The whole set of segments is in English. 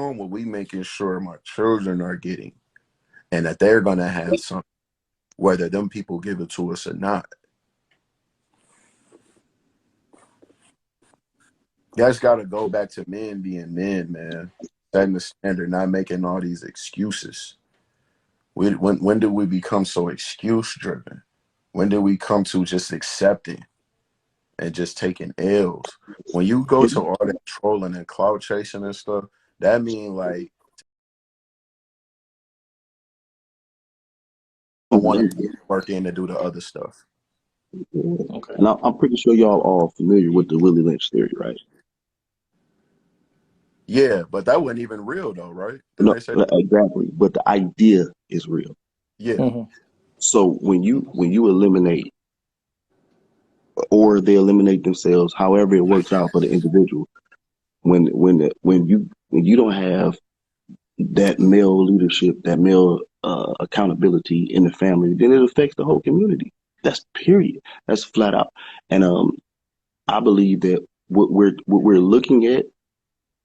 home, what we making sure my children are getting, and that they're gonna have something, whether them people give it to us or not. That's got to go back to men being men, man. Setting the standard, not making all these excuses. When did we become so excuse driven? When did we come to just accepting and just taking L's? When you go to all that trolling and clout chasing and stuff, that mean like I want to work in to do the other stuff. Okay. And I'm pretty sure y'all all familiar with the Willie Lynch theory, right? Yeah, but that wasn't even real though, right? Didn't No, they say that? exactly. But the idea is real. Yeah. Mm-hmm. So when you eliminate, or they eliminate themselves, however it works out for the individual, when you don't have that male leadership, that male accountability in the family, then it affects the whole community. That's period. That's flat out. And I believe that what we're looking at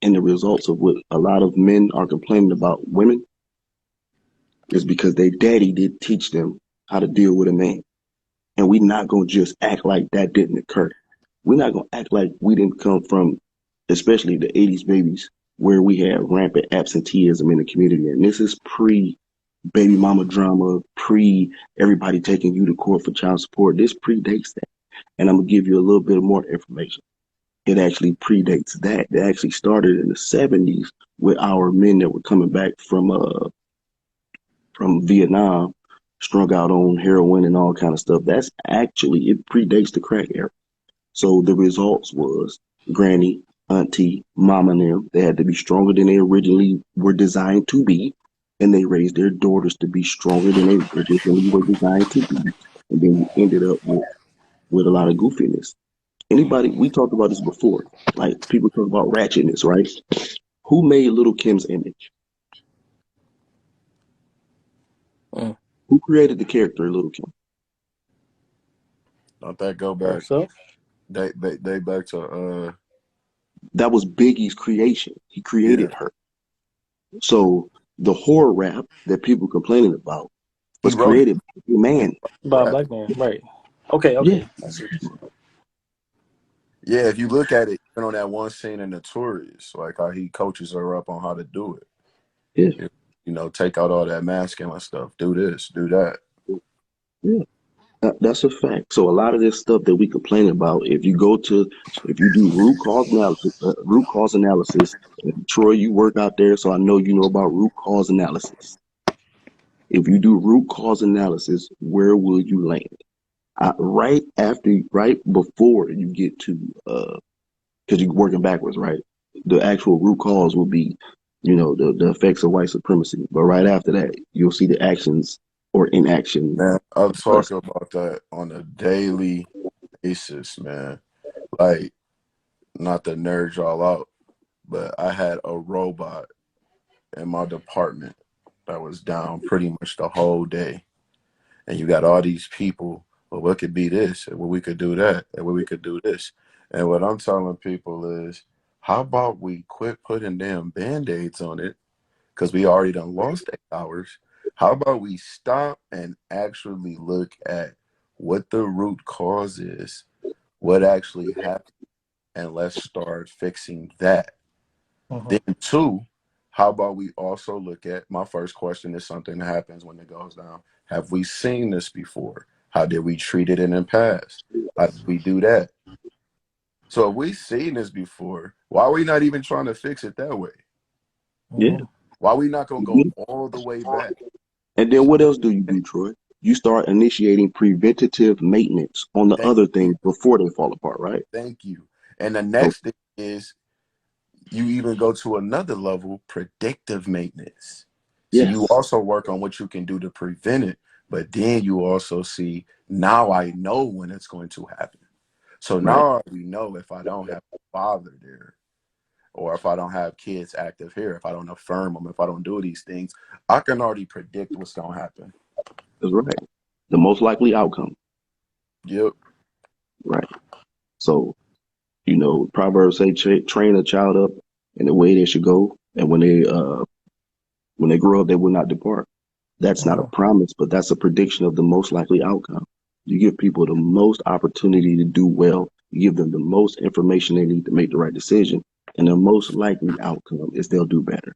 and the results of what a lot of men are complaining about women is because their daddy did teach them how to deal with a man. And we're not going to just act like that didn't occur. We're not going to act like we didn't come from, especially the 80s babies, where we had rampant absenteeism in the community. And this is pre baby mama drama, pre everybody taking you to court for child support. This predates that. And I'm going to give you a little bit more information. It actually predates that. It actually started in the 70s with our men that were coming back from Vietnam, strung out on heroin and all kind of stuff. That's actually, it predates the crack era. So the results was granny, auntie, mama and them, they had to be stronger than they originally were designed to be. And they raised their daughters to be stronger than they originally were designed to be. And then you ended up with a lot of goofiness. Anybody, we talked about this before, like people talk about ratchetness, right? Who made Little Kim's image? Who created the character Little Kim? Don't that go back? So They back to that was Biggie's creation. He created her. So the horror rap that people complaining about was created by a man. By a black man, right? Okay. Yeah. Yeah, if you look at it, even on that one scene in Notorious, like how he coaches her up on how to do it. Yeah. You know, take out all that masculine stuff. Do this, do that. Yeah. That's a fact. So a lot of this stuff that we complain about, if you do root cause analysis, Troy, you work out there, so I know you know about root cause analysis. If you do root cause analysis, where will you land? Right before you get to, because you're working backwards, right? The actual root cause will be, the effects of white supremacy. But right after that, you'll see the actions or inaction. Man, I'll talk about that on a daily basis, man. Like, not to nerd y'all out, but I had a robot in my department that was down pretty much the whole day. And you got all these people, well, what could be this? And well, we could do that. And well, we could do this. And what I'm telling people is, how about we quit putting damn Band-Aids on it? Because we already done lost 8 hours. How about we stop and actually look at what the root cause is, what actually happened, and let's start fixing that. Then 2, how about we also look at, my first question is something that happens when it goes down. Have we seen this before? How did we treat it in the past? How did we do that? So if we've seen this before, why are we not even trying to fix it that way? Yeah. Why are we not going to go all the way back? And then what else do you do, Troy? You start initiating preventative maintenance on the other things before they fall apart, right? Thank you. And the next thing is you even go to another level, predictive maintenance. So you also work on what you can do to prevent it, but then you also see, now I know when it's going to happen. So now we know if I don't have a father there, or if I don't have kids active here, if I don't affirm them, if I don't do these things, I can already predict what's going to happen. That's right. The most likely outcome. Yep. Right. So, Proverbs say, train a child up in the way they should go. and when they grow up, they will not depart. That's not a promise, but that's a prediction of the most likely outcome. You give people the most opportunity to do well. You give them the most information they need to make the right decision, and the most likely outcome is they'll do better.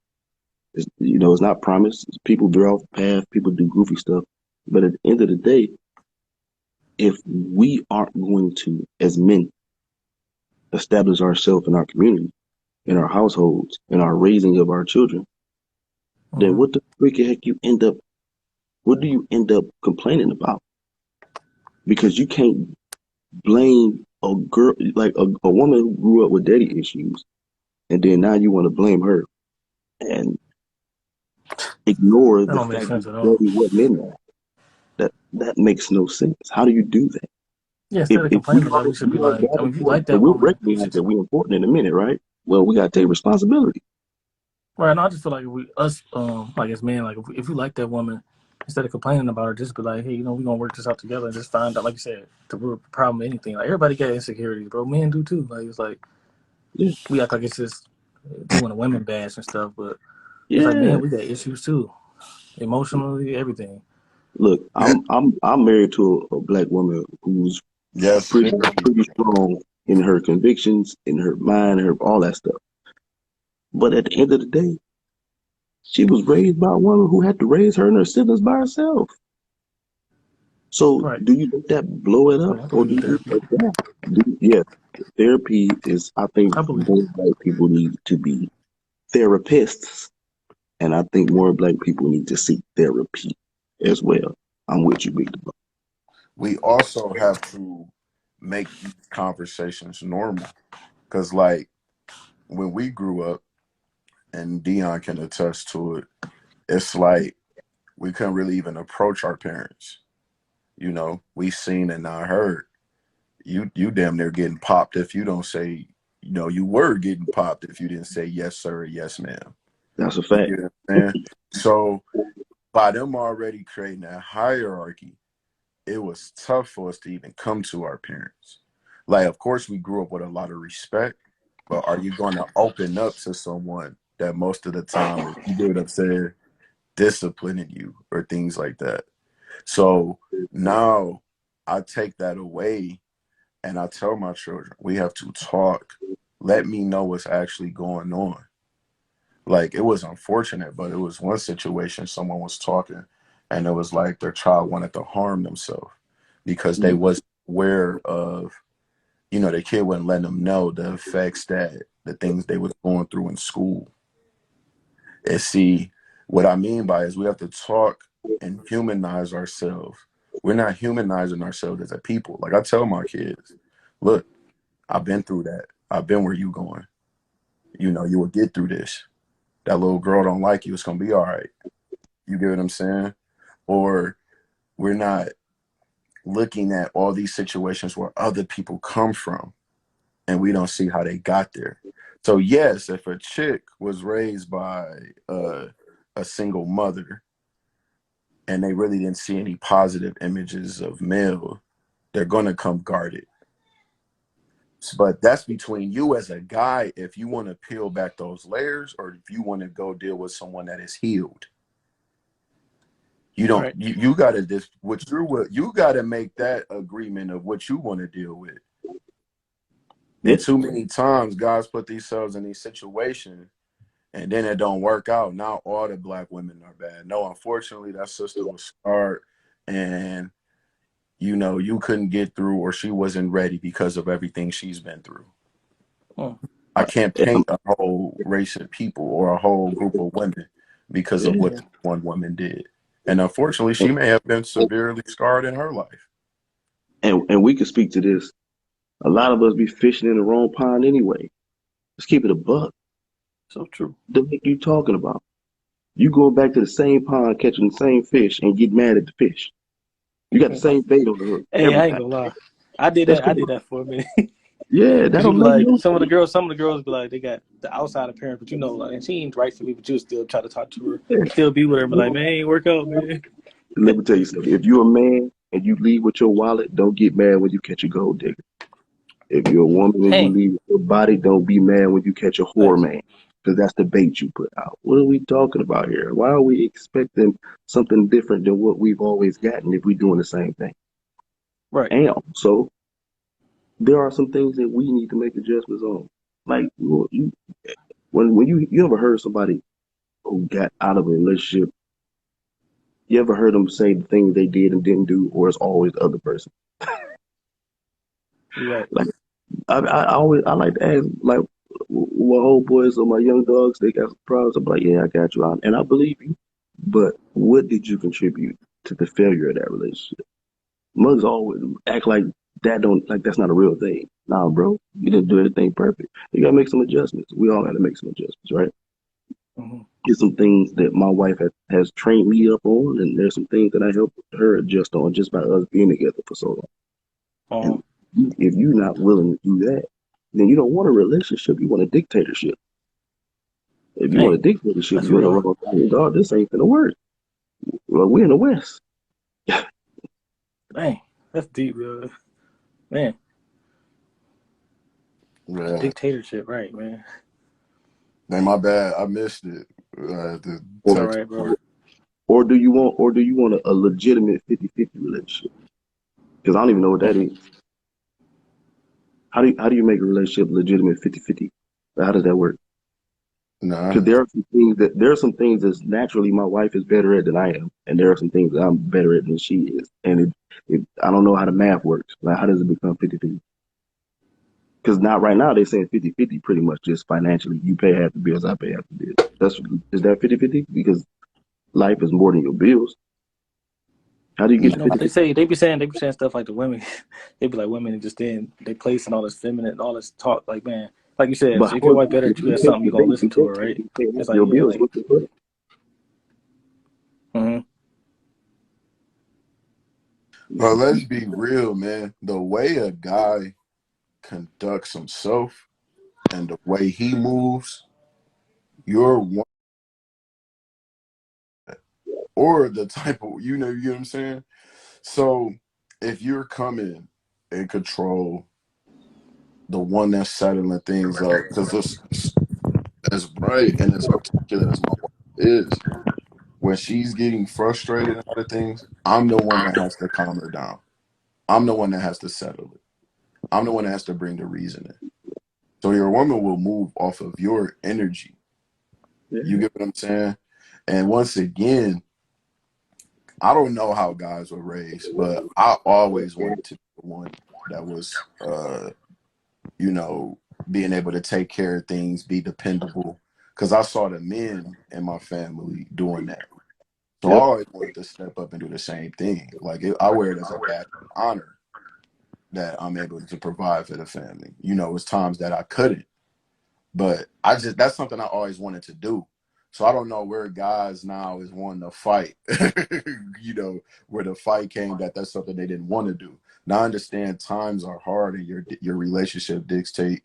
It's not promised. People veer off the path. People do goofy stuff, but at the end of the day, if we aren't going to, as men, establish ourselves in our community, in our households, in our raising of our children, then what the freaking heck what do you end up complaining about? Because you can't blame a girl, like a woman who grew up with daddy issues, and then now you want to blame her and ignore That the don't make fact that sense at all. daddy wasn't in that. That makes no sense. How do you do that? Yeah, If instead of if we complaining about it, are, we should be like, I mean, if you like but that we'll woman, you recognize should. that we're important in a minute, right? Well, we gotta take responsibility. Right, and I just feel like like as men, like if you like that woman, instead of complaining about her, just be like, hey, we're gonna work this out together and just find out, like you said, the root problem of anything. Like everybody got insecurities, bro. Men do too. Like it's like Yeah, we act like it's just doing a women bash and stuff, but it's like, yeah. man, we got issues too, emotionally, everything. Look, Yeah. I'm married to a black woman who's Yes, pretty sir. pretty strong in her convictions, in her mind, her all that stuff. But at the end of the day, she was raised by a woman who had to raise her and her siblings by herself. So Right. do you let that blow it Oh, up, yeah, I or believe do in you therapy. adapt? Yes, therapy is. I think I believe. more black people need to be therapists, and I think more black people need to seek therapy as well. I'm with you, big dog. We also have to make these conversations normal. Because, like, when we grew up, and Deon can attest to it, it's like we couldn't really even approach our parents. We seen and not heard. You damn near getting popped if you don't say, you were getting popped if you didn't say yes, sir, or yes, ma'am. That's a You fact. get what I'm saying? So by them already creating that hierarchy, it was tough for us to even come to our parents. Like, of course, we grew up with a lot of respect, but are you going to open up to someone that most of the time is, you get what I'm saying, disciplining you or things like that? So now I take that away and I tell my children, we have to talk. Let me know what's actually going on. Like, it was unfortunate, but it was one situation someone was talking and it was like their child wanted to harm themselves because they Mm. wasn't aware of, the kid wasn't letting them know the effects that the things they was going through in school. And see, what I mean by is we have to talk and humanize ourselves. We're not humanizing ourselves as a people. Like I tell my kids, look, I've been through that. I've been where you going. You will get through this. That little girl don't like you. It's gonna be all right. You get what I'm saying? Or we're not looking at all these situations where other people come from and we don't see how they got there. So yes, if a chick was raised by a single mother and they really didn't see any positive images of male, they're gonna come guarded. But that's between you as a guy if you want to peel back those layers or if you want to go deal with someone that is healed. You don't Right. you gotta just you gotta make that agreement of what you want to deal with. Yeah. And too many times guys put themselves in these situations and then it don't work out. Now all the black women are bad. No, unfortunately that sister was scarred and you couldn't get through or she wasn't ready because of everything she's been through. Hmm. I can't Yeah. paint a whole race of people or a whole group of women because of what Yeah. this one woman did. And unfortunately, she may have been severely scarred in her life. And we could speak to this. A lot of us be fishing in the wrong pond anyway. Let's keep it a buck. So true. The heck you talking about? You going back to the same pond catching the same fish and get mad at the fish. You got the same bait on the hook Hey, every I ain't time. gonna lie. I did That's that. I crazy. did that for a minute. Yeah, that Cause you don't be make like no some of the sense. girls. Some of the girls be like they got the outside appearance, but like, and she ain't right for me. But you still try to talk to her, still be with her. But like, man, ain't work out, man. Let me tell you something. If you're a man and you leave with your wallet, don't get mad when you catch a gold digger. If you're a woman and you Dang. leave with your body, don't be mad when you catch a whore Facts. man. because that's the bait you put out. What are we talking about here? Why are we expecting something different than what we've always gotten if we're doing the same thing? Right. And also, there are some things that we need to make adjustments on. Like when you ever heard somebody who got out of a relationship, you ever heard them say the things they did and didn't do, or it's always the other person? You're right. Like I like to ask, like, my old boys or my young dogs, they got some problems. I'm like, yeah, I got you on, and I believe you. But what did you contribute to the failure of that relationship? Mugs always act like that don't like that's not a real thing. Nah, bro, you didn't do anything perfect. You gotta make some adjustments. We all gotta make some adjustments, right? Mm-hmm. There's some things that my wife has trained me up on, and there's some things that I helped her adjust on just by us being together for so long. Uh-huh. And if you're not willing to do that, then you don't want a relationship. You want a dictatorship. If you want a Dang, dictatorship, that's you're in the real. wrong thing, dog. This ain't gonna work. Well, we're in the West. Dang, that's deep, man. A Yeah. dictatorship, right, man. Man, my bad. I missed it. The It's Or, all text. right, bro. or do you want a legitimate 50-50 relationship? Because I don't even know what that is. How do you make a relationship legitimate 50-50? How does that work? Nah. Because there are some things that naturally my wife is better at than I am, and there are some things that I'm better at than she is. And I don't know how the math works. Like, how does it become 50-50? Because not right now they're saying 50-50 pretty much just financially. You pay half the bills, I pay half the bills. Is that 50-50? Because life is more than your bills. How do you get You to know, but 50-50? they be saying stuff like the women, they be like women and just then they place and all this feminine, all this talk. Like, man, like you said, But if how your is wife better at you at something, you gonna listen to her, right? you pay half It's like, your yeah, bills? like, What's the point? mm-hmm. But let's be real, man. The way a guy conducts himself and the way he moves, you're one or the type of you know what I'm saying? So if you're coming in control, the one that's settling things up, because this as bright and as articulate as my wife is, when she's getting frustrated and other things, I'm the one that has to calm her down. I'm the one that has to settle it. I'm the one that has to bring the reasoning. So your woman will move off of your energy. You Yeah. get what I'm saying? And once again, I don't know how guys were raised, but I always wanted to be the one that was, you know, being able to take care of things, be dependable. Because I saw the men in my family doing that. So I Yep. always wanted to step up and do the same thing. Like I wear it as a badge of honor that I'm able to provide for the family. You know, it's times that I couldn't, but that's something I always wanted to do. So I don't know where guys now is wanting to fight. You know, where the fight came that's something they didn't want to do. Now I understand times are hard and your relationship dictates,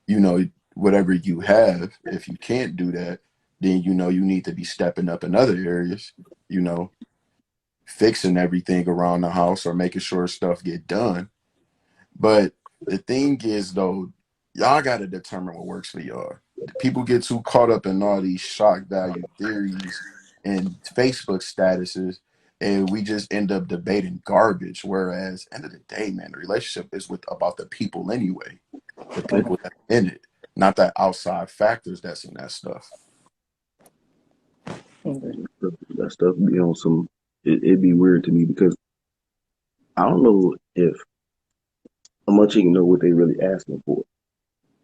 you know, whatever you have. If you can't do that, then you know you need to be stepping up in other areas, you know, fixing everything around the house or making sure stuff get done. But the thing is, though, y'all got to determine what works for y'all. People get too caught up in all these shock value theories and Facebook statuses, and we just end up debating garbage. Whereas, end of the day, man, the relationship is with about the people anyway, the people that are in it, not the outside factors that's in that stuff. Okay. That stuff be on some. It'd be weird to me because I don't know if a much even know what they really asking for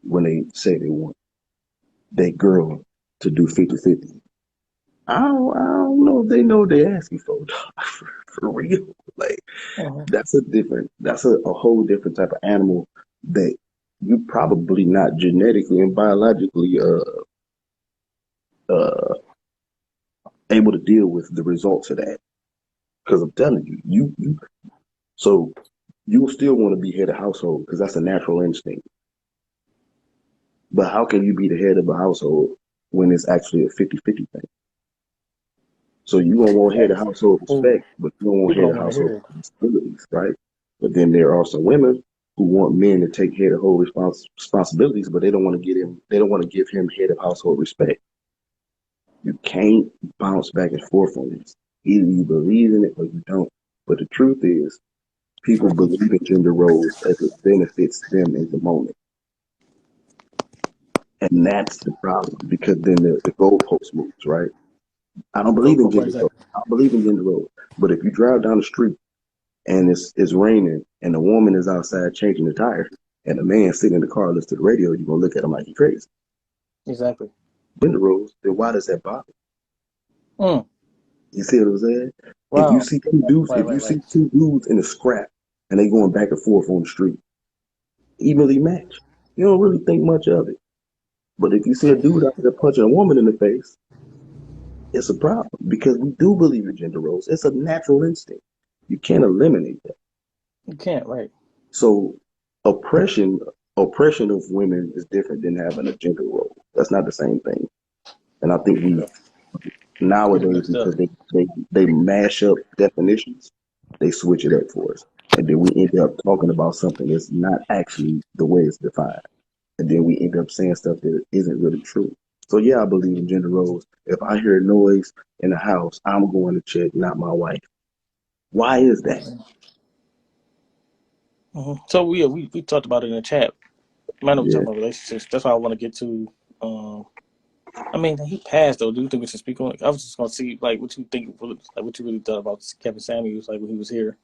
when they say they want that girl to do 50-50. I don't know if they know what they're asking for, for real. Like, Uh-huh. that's a whole different type of animal that you probably not genetically and biologically uh able to deal with the results of that. Because I'm telling you, so you will still want to be head of household because that's a natural instinct. But how can you be the head of a household when it's actually a 50-50 thing? So you gonna want head of household Well, respect, but you don't want people head don't of want to hear household it. responsibilities, right? But then there are some women. who want men to take head of whole responsibilities, but they don't want to get him. They don't want to give him head of household respect. You can't bounce back and forth on this. Either you believe in it or you don't. But the truth is, people True. believe in gender roles as it benefits them in the moment. And that's the problem because then the goalpost moves, right? I don't believe in Right, gender roles. exactly. I don't believe in gender roles. But if you drive down the street and it's raining and the woman is outside changing the tire and the man sitting in the car listening to the radio, you're gonna look at him like he's crazy. Exactly. Gender roles, then why does that bother? Mm. You see what I'm saying? Wow. If you see two dudes in a scrap and they going back and forth on the street, evenly matched, you don't really think much of it. But if you see a dude out there punching a woman in the face, it's a problem because we do believe in gender roles. It's a natural instinct. You can't eliminate that. You can't, right? So oppression oppression of women is different than having a gender role. That's not the same thing. And I think we Yeah. Get it nowadays mixed up. because they mash up definitions, they switch it up for us. And then we end up talking about something that's not actually the way it's defined. And then we end up saying stuff that isn't really true. So yeah, I believe in gender roles. If I hear noise in the house, I'm going to check, not my wife. Why is that? So we talked about it in the chat. Man, we Yeah. talking about relationships. That's why I want to get to. I mean, he passed though. Do you think we should speak on it? I was just gonna see like what you think, like what you really thought about Kevin Samuels, like when he was here.